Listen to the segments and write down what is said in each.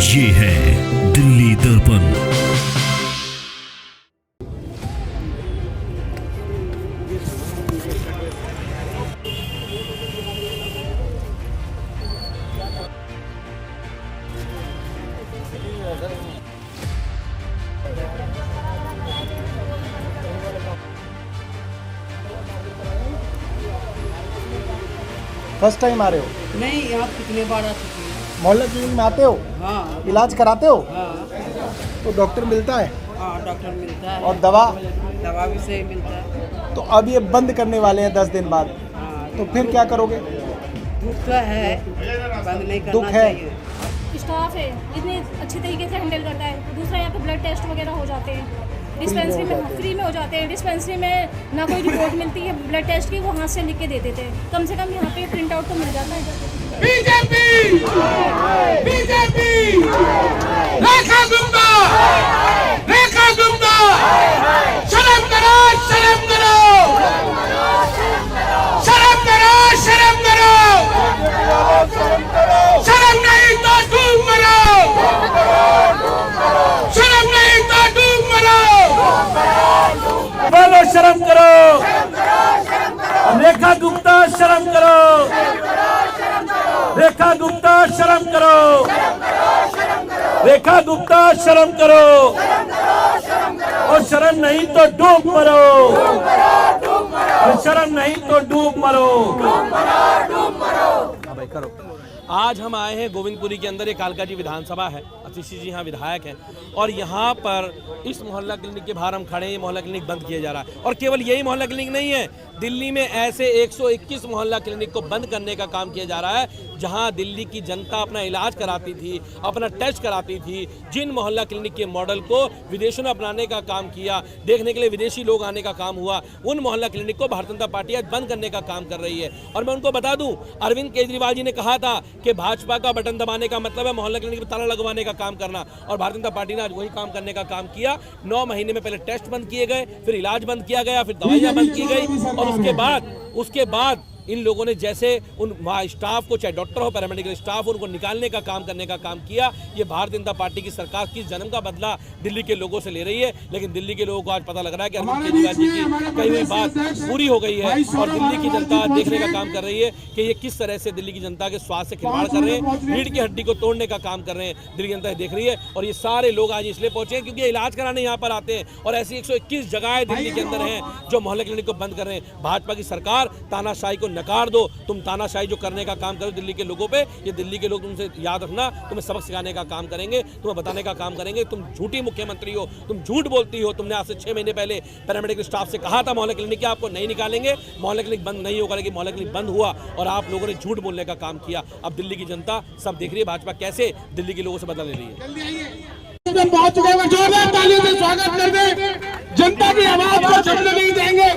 ये है दिल्ली दर्पण। फर्स्ट टाइम आ रहे हो? नहीं, यहाँ कितने बार आ चुकी है। मोहल्ला क्लिनिक में आते हो? हाँ। इलाज कराते हो? हाँ। तो डॉक्टर मिलता है? हाँ, डॉक्टर मिलता है। और दवा? दवा भी सही मिलता है। तो अब ये बंद करने वाले हैं 10 दिन बाद। हाँ। तो फिर क्या करोगे? दुख तो है, बंद नहीं दुख करना है। चाहिए। स्टाफ है इतने अच्छे तरीके से हैंडल करता है। दूसरा यहाँ पे ब्लड टेस्ट वगैरह हो जाते हैं डिस्पेंसरी में, फ्री में हो जाते हैं। डिस्पेंसरी में ना कोई रिपोर्ट मिलती है ब्लड टेस्ट की, वो हाथ से लिख के दे देते हैं। कम से कम यहाँ पे प्रिंट आउट तो मिल जाता है। बीजेपी बीजेपी रेखा गुप्ता रेखा गुप्ता शर्म करो शर्म करो शर्म करो शर्म करो शर्म नहीं तो डूब मरो शर्म नहीं तो डूब मरो बोलो शर्म करो रेखा गुप्ता शर्म करो रेखा गुप्ता शर्म करो रेखा गुप्ता शर्म करो और शर्म नहीं तो डूब मरो और शर्म नहीं तो डूब मरो। हाँ भाई करो। आज हम आए हैं गोविंदपुरी के अंदर, एक कालका जी विधानसभा है, अतिशी जी यहाँ विधायक हैं और यहाँ पर इस मोहल्ला क्लिनिक के बाहर हम खड़े हैं। ये मोहल्ला क्लिनिक बंद किया जा रहा है और केवल यही मोहल्ला क्लिनिक नहीं है, दिल्ली में ऐसे 121 मोहल्ला क्लिनिक को बंद करने का काम किया जा रहा है जहाँ दिल्ली की जनता अपना इलाज कराती थी, अपना टेस्ट कराती थी। जिन मोहल्ला क्लिनिक के मॉडल को विदेशों ने अपनाने का काम किया, देखने के लिए विदेशी लोग आने का काम हुआ, उन मोहल्ला क्लिनिक को भारतीय जनता पार्टी आज बंद करने का काम कर रही है। और मैं उनको बता दूं, अरविंद केजरीवाल जी ने कहा था कि भाजपा का बटन दबाने का मतलब है मोहल्ला क्लिनिक में ताला लगवाने का काम करना, और भारतीय जनता पार्टी ने आज वही काम करने का काम किया। 9 महीने में पहले टेस्ट बंद किए गए, फिर इलाज बंद किया गया, फिर दवाइयां बंद की गई और उसके बाद इन लोगों ने जैसे उन स्टाफ को, चाहे डॉक्टर हो, पैरामेडिकल स्टाफ, उनको निकालने का काम करने का काम किया। ये भारतीय जनता पार्टी की सरकार किस जन्म का बदला दिल्ली के लोगों से ले रही है, लेकिन दिल्ली के लोगों को आज पता लग रहा है कि अरविंद केजरीवाल जी की कही हुई बात पूरी हो गई है और दिल्ली की जनता देखने का काम कर रही है कि ये किस तरह से दिल्ली की जनता के स्वास्थ्य से खिलवाड़ कर रहे हैं, रीढ़ की हड्डी को तोड़ने का काम कर रहे हैं। दिल्ली की जनता देख रही है और ये सारे लोग आज इसलिए पहुंचे हैं क्योंकि इलाज कराने यहाँ पर आते हैं और ऐसी 121 जगहें दिल्ली के अंदर हैं जो मोहल्ला क्लिनिक को बंद कर रहे हैं। भाजपा की सरकार तानाशाही को नकार दो। तुम तानाशाही जो करने का काम करो दिल्ली के लोगों पे, ये दिल्ली के लोग तुमसे याद रखना, तुम्हें सबक सिखाने का काम करेंगे, तुम्हें बताने का काम करेंगे। तुम झूठी मुख्यमंत्री हो, तुम झूठ बोलती हो। तुमने आज से 6 महीने पहले पैरामेडिकल स्टाफ से कहा था मोहल्ला क्लिनिक के आपको नहीं निकालेंगे, मोहल्ला क्लिनिक बंद नहीं होगा, लेकिन मोहल्ला क्लिनिक बंद हुआ और आप लोगों ने झूठ बोलने का काम किया। अब दिल्ली की जनता सब देख रही है भाजपा कैसे दिल्ली के लोगों से बदला ले रही है। पहुंच चुके हैं, जोरदार तालियों से स्वागत कर दें। जनता की आवाज को चलने नहीं देंगे।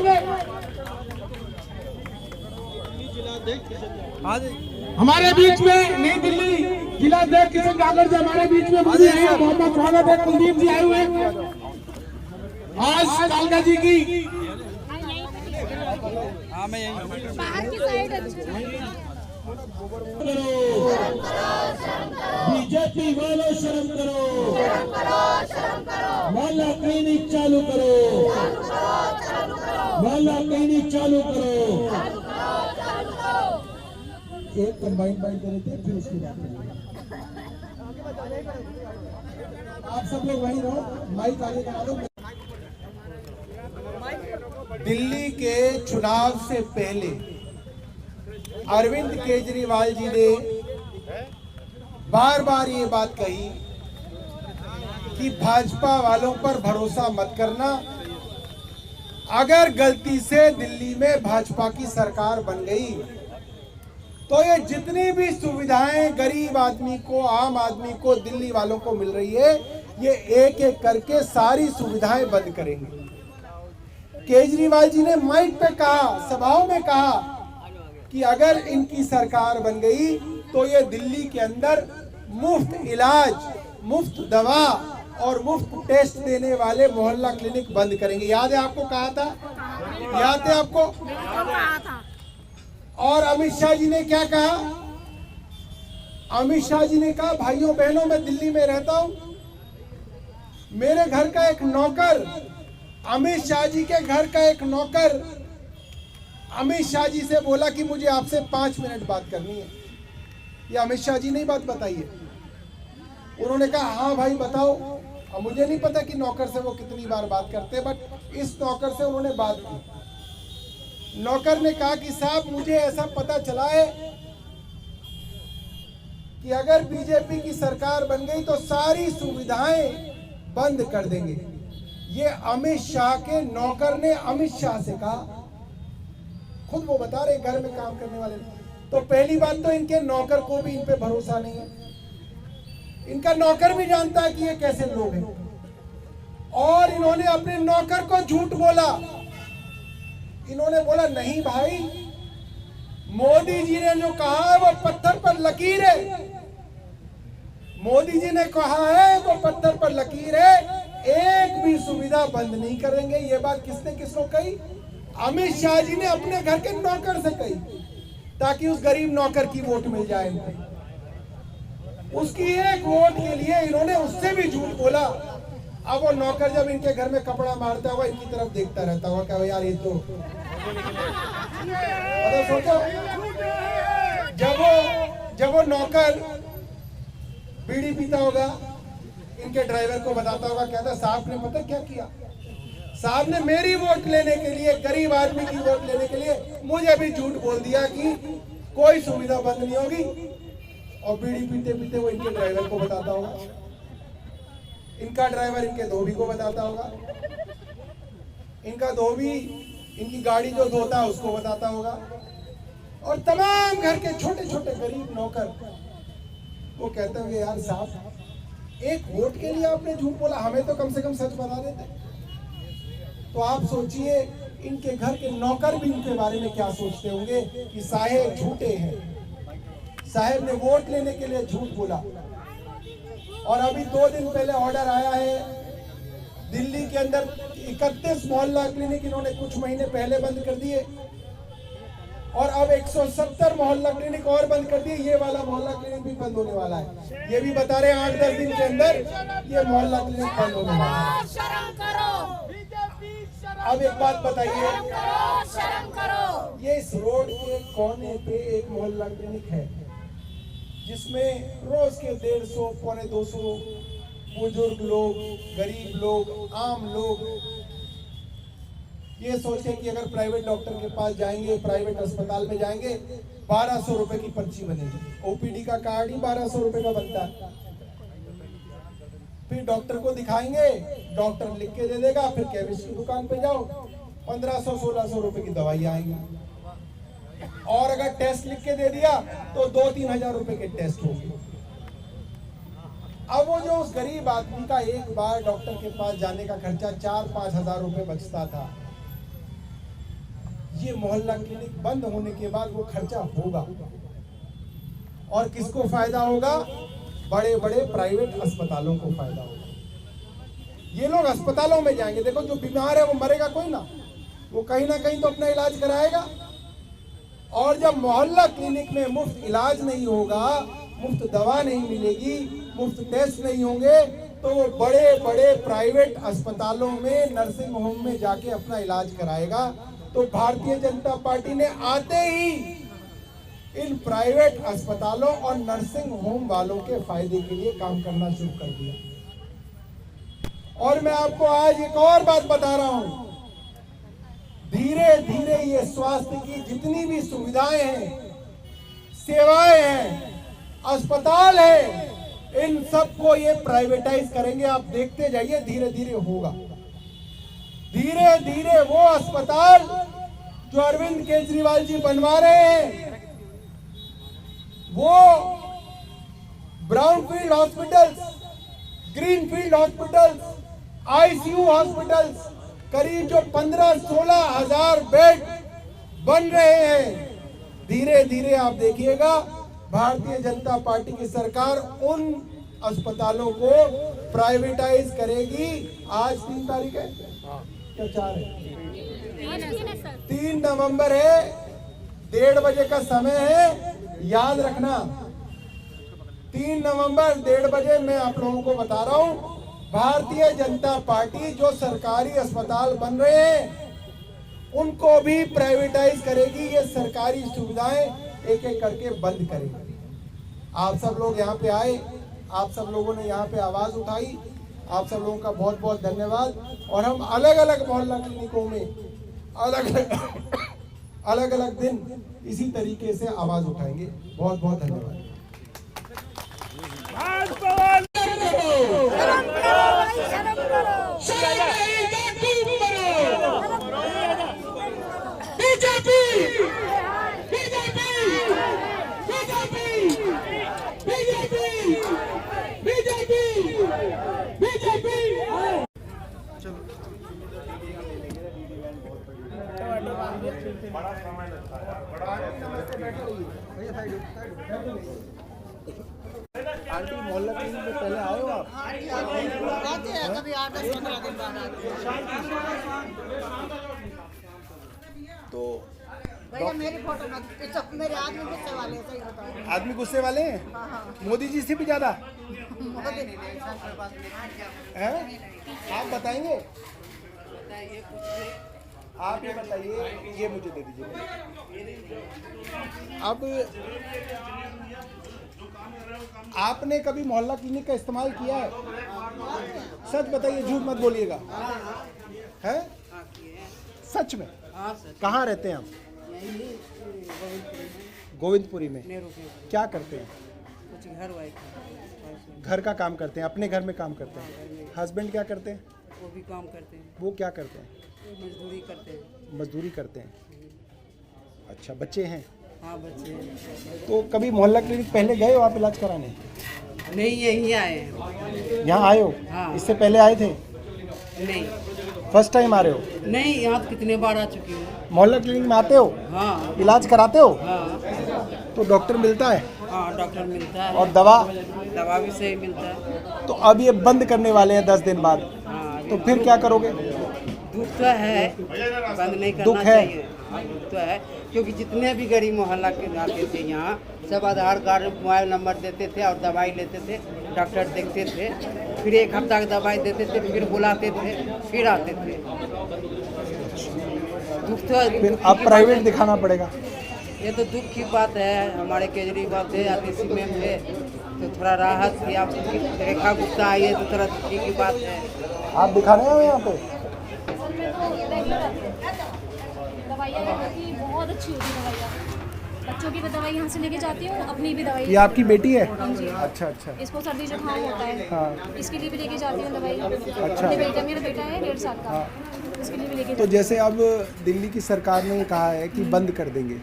हमारे बीच में नई दिल्ली जिला अध्यक्ष किशन काकड़ जी हमारे बीच में मौजूद हैं। बहुत बहुत स्वागत है। कुलदीप जी आए हुए हैं आज कालका जी की। बाहर की साइड बीजेपी वालों शर्म करो मोहल्ला क्लिनिक चालू करो मोहल्ला क्लिनिक चालू करो। एक कंबाइन बाइट करे थे, फिर उसकी बात करेंगे। आप सब लोग वहीं रहो, माइक आगे करा दो। दिल्ली के चुनाव से पहले अरविंद केजरीवाल जी ने बार बार ये बात कही कि भाजपा वालों पर भरोसा मत करना। अगर गलती से दिल्ली में भाजपा की सरकार बन गई तो ये जितनी भी सुविधाएं गरीब आदमी को, आम आदमी को, दिल्ली वालों को मिल रही है, ये एक एक करके सारी सुविधाएं बंद करेंगे। केजरीवाल जी ने माइक पे कहा, सभाओं में कहा कि अगर इनकी सरकार बन गई तो ये दिल्ली के अंदर मुफ्त इलाज, मुफ्त दवा और मुफ्त टेस्ट देने वाले मोहल्ला क्लिनिक बंद करेंगे। याद है आपको? कहा था, याद है आपको? और अमित शाह जी ने क्या कहा अमित शाह जी ने कहा, भाइयों बहनों मैं दिल्ली में रहता हूं, मेरे घर का एक नौकर, अमित शाह जी के घर का एक नौकर अमित शाह जी से बोला कि मुझे आपसे 5 मिनट बात करनी है। ये अमित शाह जी ने ही बात बताई है। उन्होंने कहा हाँ भाई बताओ। अब मुझे नहीं पता कि नौकर से वो कितनी बार बात करते, बट इस नौकर से उन्होंने बात की। नौकर ने कहा कि साहब मुझे ऐसा पता चला है कि अगर बीजेपी की सरकार बन गई तो सारी सुविधाएं बंद कर देंगे। ये अमित शाह के नौकर ने अमित शाह से कहा, खुद वो बता रहे घर में काम करने वाले। तो पहली बात तो इनके नौकर को भी इन पे भरोसा नहीं है। इनका नौकर भी जानता है कि ये कैसे लोग हैं, और इन्होंने अपने नौकर को झूठ बोला। इन्होंने बोला नहीं भाई, मोदी जी ने जो कहा है वो पत्थर पर लकीर है। मोदी जी ने कहा है वो पत्थर पर लकीर है, एक भी सुविधा बंद नहीं करेंगे। ये बात किसने किसको कही? अमित शाह जी ने अपने घर के नौकर से कही, ताकि उस गरीब नौकर की वोट मिल जाए इनको। उसकी एक वोट के लिए इन्होंने उससे भी झूठ बोला। अब वो नौकर जब इनके घर में कपड़ा मारता हुआ इनकी तरफ देखता रहता होगा, क्या यार ये तो सोचो, जब वो नौकर बीड़ी पीता होगा, इनके ड्राइवर को बताता होगा, कहता साहब ने पता क्या किया, साहब ने मेरी वोट लेने के लिए, गरीब आदमी की वोट लेने के लिए मुझे भी झूठ बोल दिया कि कोई सुविधा बंद नहीं होगी। और बीड़ी पीते पीते वो इनके ड्राइवर को बताता होगा, इनका ड्राइवर इनके धोबी को बताता होगा, इनका धोबी इनकी गाड़ी जो धोता है उसको बताता होगा, और तमाम घर के छोटे छोटे गरीब नौकर वो कहते होंगे यार साहब एक वोट के लिए आपने झूठ बोला, हमें तो कम से कम सच बता देते। तो आप सोचिए इनके घर के नौकर भी इनके बारे में क्या सोचते होंगे कि साहेब झूठे हैं, साहेब ने वोट लेने के लिए झूठ बोला। और अभी 2 दिन पहले ऑर्डर आया है दिल्ली के अंदर 31 मोहल्ला क्लिनिक इन्होंने कुछ महीने पहले बंद कर दिए, और अब 170 मोहल्ला क्लिनिक और बंद कर दिए। ये वाला मोहल्ला क्लिनिक भी बंद होने वाला है। ये भी बता रहे हैं 8-10 दिन के अंदर ये मोहल्ला क्लिनिक बंद होने वाला है। शर्म करो। अब एक बात बताइए, शर्म करो। ये इस रोड के कोने पे एक मोहल्ला क्लिनिक है जिसमें रोज के 150 पौने 200 बुजुर्ग लोग, गरीब लोग, आम लोग ये सोचे कि अगर प्राइवेट डॉक्टर के पास जाएंगे, प्राइवेट अस्पताल में जाएंगे, 1200 रुपए की पर्ची बनेगी। ओपीडी का कार्ड ही 1200 रुपए का बनता है। फिर डॉक्टर को दिखाएंगे, डॉक्टर लिख के दे देगा, फिर केमिस्ट की दुकान पे जाओ, 1500-1600 रुपए की दवाई आएंगी। और अगर टेस्ट लिख के दे दिया तो 2-3 हजार रुपए के टेस्ट होंगे। अब वो जो उस गरीब आदमी का एक बार डॉक्टर के पास जाने का खर्चा 4-5 हजार रुपए बचता था, ये मोहल्ला क्लिनिक बंद होने के बाद वो खर्चा होगा। और किसको फायदा होगा? बड़े बड़े प्राइवेट अस्पतालों को फायदा होगा। ये लोग अस्पतालों में जाएंगे, देखो जो बीमार है वो मरेगा कोई ना, वो कहीं ना कहीं तो अपना इलाज कराएगा। और जब मोहल्ला क्लिनिक में मुफ्त इलाज नहीं होगा, मुफ्त दवा नहीं मिलेगी, मुफ्त टेस्ट नहीं होंगे, तो वो बड़े बड़े प्राइवेट अस्पतालों में, नर्सिंग होम में जाके अपना इलाज कराएगा। तो भारतीय जनता पार्टी ने आते ही इन प्राइवेट अस्पतालों और नर्सिंग होम वालों के फायदे के लिए काम करना शुरू कर दिया। और मैं आपको आज एक और बात बता रहा हूं, धीरे धीरे ये स्वास्थ्य की जितनी भी सुविधाएं हैं, सेवाएं हैं, अस्पताल है, इन सबको ये प्राइवेटाइज करेंगे। आप देखते जाइए, धीरे धीरे होगा। धीरे धीरे वो अस्पताल जो अरविंद केजरीवाल जी बनवा रहे हैं, वो brownfield hospitals, greenfield hospitals, ICU hospitals, करीब जो 15-16 हजार बेड बन रहे हैं, धीरे धीरे आप देखिएगा भारतीय जनता पार्टी की सरकार उन अस्पतालों को प्राइवेटाइज करेगी। आज 3 तारीख है क्या 4 है? 3 नवंबर है, 1:30 बजे का समय है। याद रखना 3 नवंबर 1:30 बजे मैं आप लोगों को बता रहा हूं, भारतीय जनता पार्टी जो सरकारी अस्पताल बन रहे हैं उनको भी प्राइवेटाइज करेगी। ये सरकारी सुविधाएं एक एक करके बंद करेगी। आप सब लोग यहाँ पे आए, आप सब लोगों ने यहाँ पे आवाज उठाई, आप सब लोगों का बहुत बहुत धन्यवाद। और हम अलग अलग मोहल्ला क्लिनिकों में अलग अलग दिन इसी तरीके से आवाज उठाएंगे। बहुत बहुत धन्यवाद। आंटी मोहल्ला क्लिनिक में पहले आए हो आप? आते हैं कभी 8-10-15 दिन बाद आते हैं। तो भैया मेरी फोटो मत खींचो, मेरे आदमी गुस्से वाले हैं, सही बताओ। आदमी गुस्से वाले हैं? हाँ हाँ मोदी जी से भी ज्यादा मोदी नहीं सरकार पास है? आप बताएंगे? आप ये बताइए, ये मुझे दे दीजिए। अब आपने कभी मोहल्ला क्लिनिक का इस्तेमाल किया है? सच बताइए, झूठ मत बोलिएगा। है? सच में? कहाँ रहते हैं आप? गोविंदपुरी में। क्या करते हैं? कुछ घर वाइफ घर का काम करते हैं, अपने घर में काम करते हैं। हस्बैंड क्या करते हैं? वो भी काम करते हैं, वो क्या करते हैं? मजदूरी करते हैं। मजदूरी करते हैं। अच्छा, बच्चे हैं? हाँ बच्चे हैं। तो कभी मोहल्ला क्लिनिक पहले गए हो आप इलाज कराने? नहीं, यहीं आए हैं। यहाँ आए हो? हाँ। इससे पहले आए थे? नहीं फर्स्ट टाइम आ रहे हो? नहीं, यहाँ तो कितने बार आ चुकी हूँ। मोहल्ला क्लिनिक में आते हो? हाँ इलाज कराते हो? हाँ तो डॉक्टर मिलता है? हाँ, डॉक्टर मिलता है। और दवा? दवा भी सही मिलता है। तो अब ये बंद करने वाले हैं 10 दिन बाद, हाँ, तो फिर क्या करोगे? दुख तो है, बंद नहीं दुख करना है? चाहिए। हाँ, दुख तो है, क्योंकि जितने भी गरीब मोहल्ला के आते थे यहाँ, सब आधार कार्ड मोबाइल नंबर देते थे और दवाई लेते थे, डॉक्टर देखते थे, फिर 1 हफ्ता की दवाई देते थे, फिर बुलाते थे, फिर आते थे। दुख तो फिर अब प्राइवेट दिखाना पड़ेगा। ये तो दुख की बात है। हमारे केजरीवाल थे, आतिशी मैम थे, तो थोड़ा राहत थी। आप रेखा गुप्ता आई है तो थोड़ा दुखी की बात है। आप दिखाने आए हो यहाँ पे? दवाइयाँ यहाँ की बहुत अच्छी होती है। दवाइयाँ बच्चों की भी दवाई यहाँ से लेके जाती हूँ, अपनी भी दवाई। ये आपकी बेटी है? जी। अच्छा अच्छा। इसको सर्दी जुकाम होता है, हाँ। इसके लिए भी लेके जाती हूँ दवाई। अच्छा। मेरा बेटा है 1.5 साल का, इसके लिए भी लेके तो जैसे अब दिल्ली की सरकार ने कहा है कि बंद कर देंगे,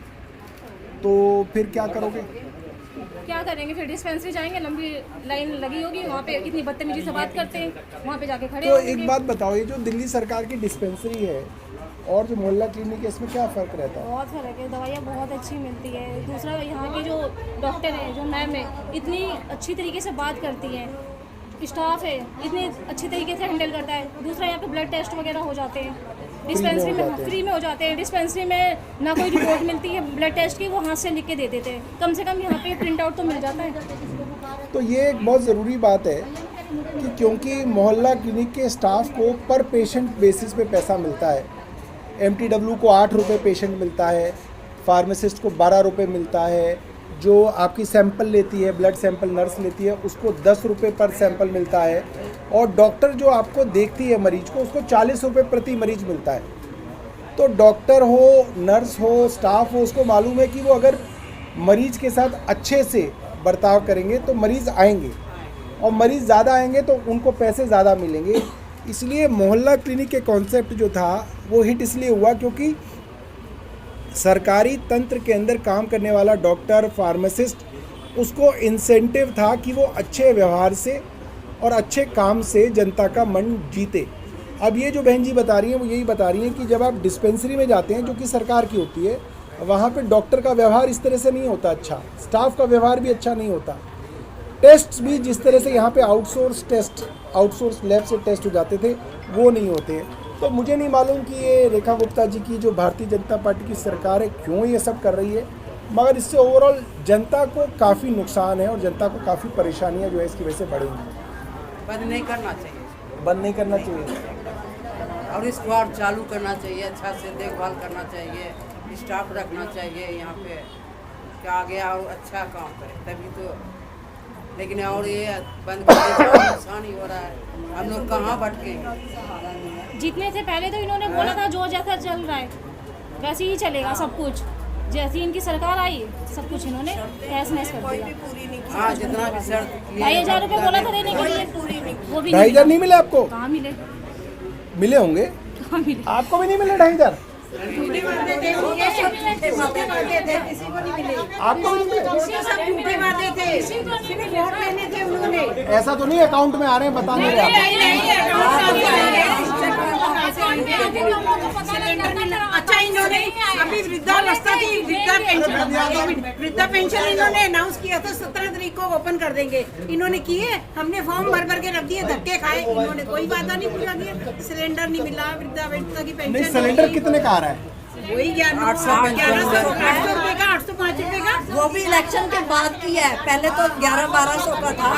तो फिर क्या करोगे? क्या करेंगे? फिर डिस्पेंसरी जाएंगे, लंबी लाइन लगी होगी वहाँ पे, इतनी बदतमीजी से बात करते हैं, वहाँ पे जाके खड़े तो होंगे। एक बात बताओ, ये जो दिल्ली सरकार की डिस्पेंसरी है और जो मोहल्ला क्लिनिक है, इसमें क्या फ़र्क रहता है? बहुत फर्क है, दवाइयाँ बहुत अच्छी मिलती है। दूसरा, यहाँ के जो डॉक्टर हैं, जो मैम है, इतनी अच्छी तरीके से बात करती हैं, स्टाफ है इतने अच्छी तरीके से हैंडल करता है। दूसरा, यहाँ पे ब्लड टेस्ट वगैरह हो जाते हैं, डिस्पेंसरी में फ्री में हो जाते हैं। डिस्पेंसरी में ना कोई रिपोर्ट मिलती है ब्लड टेस्ट की, वो हाथ से लिख के दे देते हैं। कम से कम यहाँ पे प्रिंट आउट तो मिल जाता है। तो ये एक बहुत ज़रूरी बात है कि क्योंकि मोहल्ला क्लिनिक के स्टाफ को पर पेशेंट बेसिस पे पैसा मिलता है। MTW को 8 रुपये पेशेंट मिलता है, फार्मासिस्ट को 12 रुपये मिलता है, जो आपकी सैंपल लेती है, ब्लड सैंपल नर्स लेती है, उसको 10 रुपये पर सैंपल मिलता है, और डॉक्टर जो आपको देखती है मरीज को, उसको 40 रुपये प्रति मरीज मिलता है। तो डॉक्टर हो, नर्स हो, स्टाफ हो, उसको मालूम है कि वो अगर मरीज के साथ अच्छे से बर्ताव करेंगे तो मरीज़ आएंगे, और मरीज़ ज़्यादा आएंगे तो उनको पैसे ज़्यादा मिलेंगे। इसलिए मोहल्ला क्लिनिक के कॉन्सेप्ट जो था वो हिट इसलिए हुआ क्योंकि सरकारी तंत्र के अंदर काम करने वाला डॉक्टर, फार्मासिस्ट, उसको इंसेंटिव था कि वो अच्छे व्यवहार से और अच्छे काम से जनता का मन जीते। अब ये जो बहन जी बता रही हैं वो यही बता रही हैं कि जब आप डिस्पेंसरी में जाते हैं जो कि सरकार की होती है, वहाँ पे डॉक्टर का व्यवहार इस तरह से नहीं होता अच्छा, स्टाफ का व्यवहार भी अच्छा नहीं होता, टेस्ट भी जिस तरह से यहाँ पे आउटसोर्स लैब से टेस्ट हो जाते थे वो नहीं होते। तो मुझे नहीं मालूम कि ये रेखा गुप्ता जी की जो भारतीय जनता पार्टी की सरकार है क्यों ये सब कर रही है, मगर इससे ओवरऑल जनता को काफ़ी नुकसान है और जनता को काफ़ी परेशानियां जो है इसकी वजह से बढ़ेंगी। बंद नहीं करना चाहिए, बंद नहीं करना चाहिए और इसको और चालू करना चाहिए, अच्छा से देखभाल करना चाहिए, स्टाफ रखना चाहिए यहाँ पे कि आगे और अच्छा काम करे तभी तो। लेकिन और ये बंद करने से नुकसान ही हो रहा है, हम लोग कहाँ भटकेंगे। जितने थे पहले तो इन्होंने बोला था जो जैसा चल रहा है वैसे ही चलेगा सब कुछ, जैसी इनकी सरकार आई सब कुछ इन्होंने तहस नहस कर दिया। हाँ, जितना भी शर्त 2,500 रुपये बोला था देने के लिए, वो भी 2,500 नहीं मिले आपको? कहाँ मिले? मिले होंगे, कहाँ मिले? आपको भी नहीं मिले 2,500? आपको भी नहीं मिले? ऐसा तो नहीं अकाउंट में आ रहे हैं, बता नहीं रहे अच्छा, इन्होंने अभी वृद्धावस्था की वृद्धा पेंशन इन्होंने अनाउंस किया था 17 तारीख को ओपन कर देंगे। इन्होंने किए, हमने फॉर्म भर भर के रख दिए, धक्के खाए, इन्होंने कोई वादा नहीं पूरा किया। सिलेंडर नहीं मिला, वृद्धावस्था की पेंशन नहीं। सिलेंडर कितने का आ रहा है? वही 800 रुपए का, 805 रुपए का। वो भी इलेक्शन के बाद की है, पहले तो 1100-1200 का था।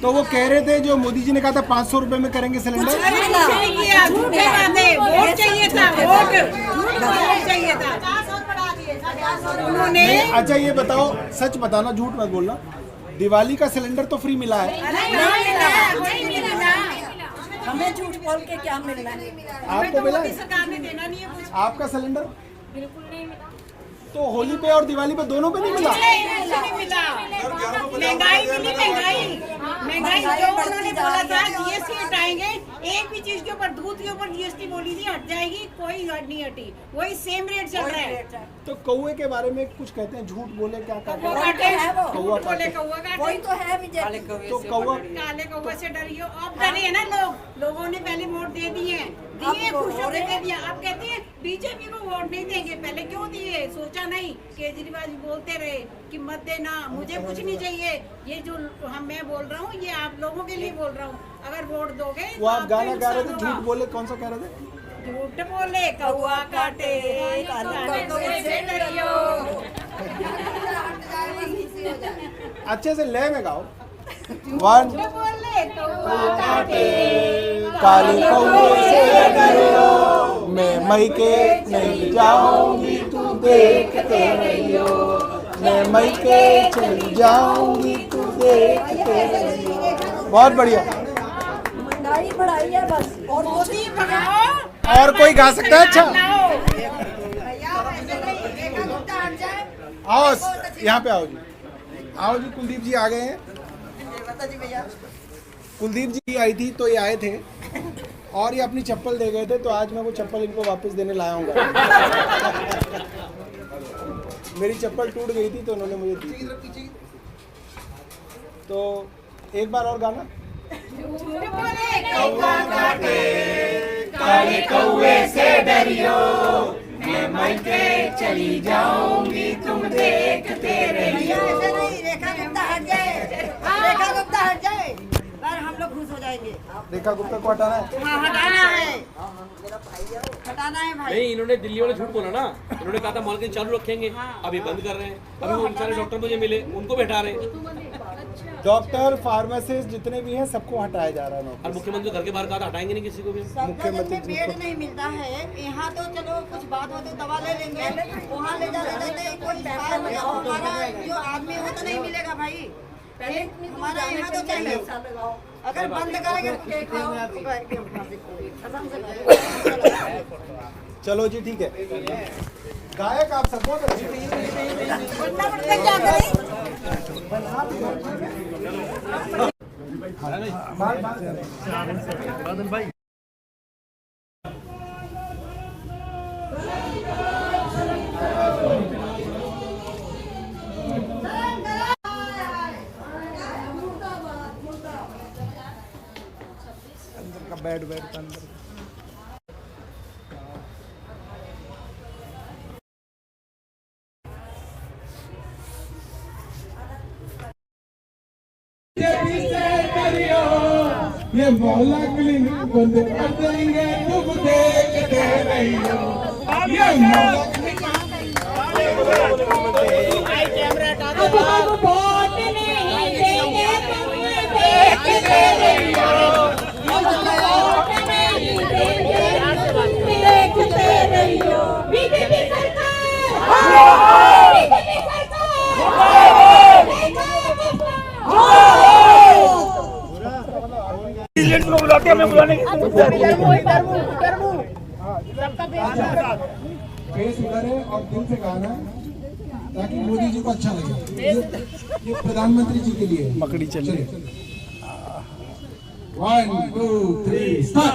तो वो कह रहे थे जो मोदी जी ने कहा था 500 रुपए में करेंगे सिलेंडर। वोट चाहिए था, वोट चाहिए था उन्होंने। अच्छा ये बताओ, सच बताना, झूठ मत बोलना, दिवाली का सिलेंडर तो फ्री मिला है? हमें झूठ बोल के क्या मिलना है? आपको मिला है? सरकार ने देना नहीं है कुछ। आपका सिलेंडर बिल्कुल नहीं मिला। तो होली पे और दिवाली पे दोनों पे नहीं मिला? नहीं मिला। महंगाई मिली, महंगाई जो उन्होंने बोला था जीएसटी हटाएंगे, एक भी चीज के ऊपर, दूध के ऊपर जीएसटी बोली थी हट जाएगी, कोई हट नहीं हटी, वही सेम रेट चल रहा है। तो कौवे के बारे में कुछ कहते हैं, झूठ बोले क्या कहते हैं? कौवा काटे, कोई तो है विजय। तो कौवा, काले कौवे से डरियो। अब डरे है ना लोगों ने पहले वोट दे दिए, खुश होकर दे दिया। अब कहते हैं बीजेपी को वोट नहीं देंगे, पहले क्यों दिए? सोचा नहीं। केजरीवाल बोलते रहे कि मत देना, मुझे कुछ नहीं चाहिए, ये जो मैं बोल रहा हूँ ये आप लोगों के लिए बोल रहा हूँ, अगर वोट दोगे वो आप गाना गा रहे थे, झूठ बोले, कौन सा कह रहे थे? झूठ बोले कौवा काटे, काले कौवे से डरियो। अच्छे से लय में गाओ। 1 बोले कौवा काटे, काले कौवे से डरियो, मैं मैके नहीं जाऊंगी, तू देखते रहियो, मैं मैके चली जाऊंगी, तू देखते रहियो। बहुत बढ़िया। महंगाई बढ़ाई है बस, और मोदी भगाओ। और कोई गा सकता है? अच्छा आओ, यहाँ पे आओ जी, आओ जी। कुलदीप जी आ गए हैं। कुलदीप जी आई थी तो ये आए थे और ये अपनी चप्पल दे गए थे, तो आज मैं वो चप्पल इनको वापस देने लाया हूँ। मेरी चप्पल टूट गई थी तो उन्होंने मुझे दी थी। तो एक बार और गाना। काले कौवे से डरियो, मैं मैके चली जाऊंगी, तुम देखते रहियो। रेखा गुप्ता हट जाए, रेखा गुप्ता हट जाए, पर हम लोग खुश हो जाएंगे। रेखा गुप्ता को हटाना है? हाँ, हटाना है, हटाना है भाई। नहीं, इन्होंने दिल्ली वाले झूठ बोला ना, इन्होंने कहा था मॉल चालू रखेंगे, अभी बंद कर रहे हैं। अभी वो सारे डॉक्टर मुझे मिले, उनको भी हटा रहे हैं। डॉक्टर, फार्मासिस्ट जितने भी हैं सबको हटाया जा रहा है। और मुख्यमंत्री घर के बाहर कहा था हटाएंगे नहीं किसी को भी। मुख्यमंत्री बेड नहीं मिलता है यहाँ, तो चलो कुछ बात हो तो दवा ले लेंगे, वहाँ ले जाने देते कोई पैसा लगाओ। हमारा जो आदमी हो तो नहीं मिलेगा भाई, पहले हमारा यहाँ तो चाहिए। अगर बंद करेंगे चलो जी, ठीक है। गायक आप सब बहुत अच्छे भाई। अंदर का बेड का अंदर ये मोहल्ला क्लिनिक बंद कर देंगे, तुम देखते रहियो। ये मोहल्ला क्लिनिक फेस उधर है और दिल से गाना है ताकि मोदी जी को अच्छा लगे। ये प्रधानमंत्री जी के लिए है। मकड़ी चले 1 2 3 स्टार्ट।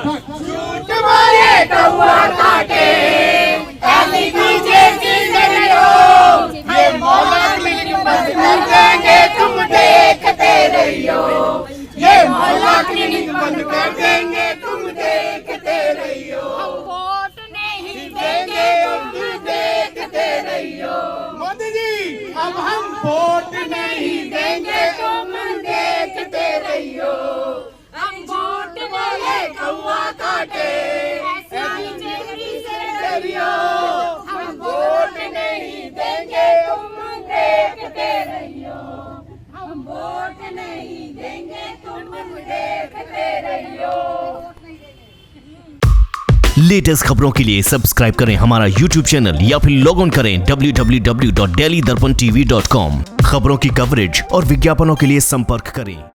मोदी जी अब हम वोट नहीं देंगे, तुम देखते रहियो। हम वोट वाले कौवा काटे ऐसे बीजेपी से डरियो। हम वोट नहीं देंगे, तुम देखते रहियो। हम वोट नहीं देंगे, तुम देखते रहियो। लेटेस्ट खबरों के लिए सब्सक्राइब करें हमारा YouTube चैनल या फिर लॉग ऑन करें www.delhidarpantv.com। खबरों की कवरेज और विज्ञापनों के लिए संपर्क करें।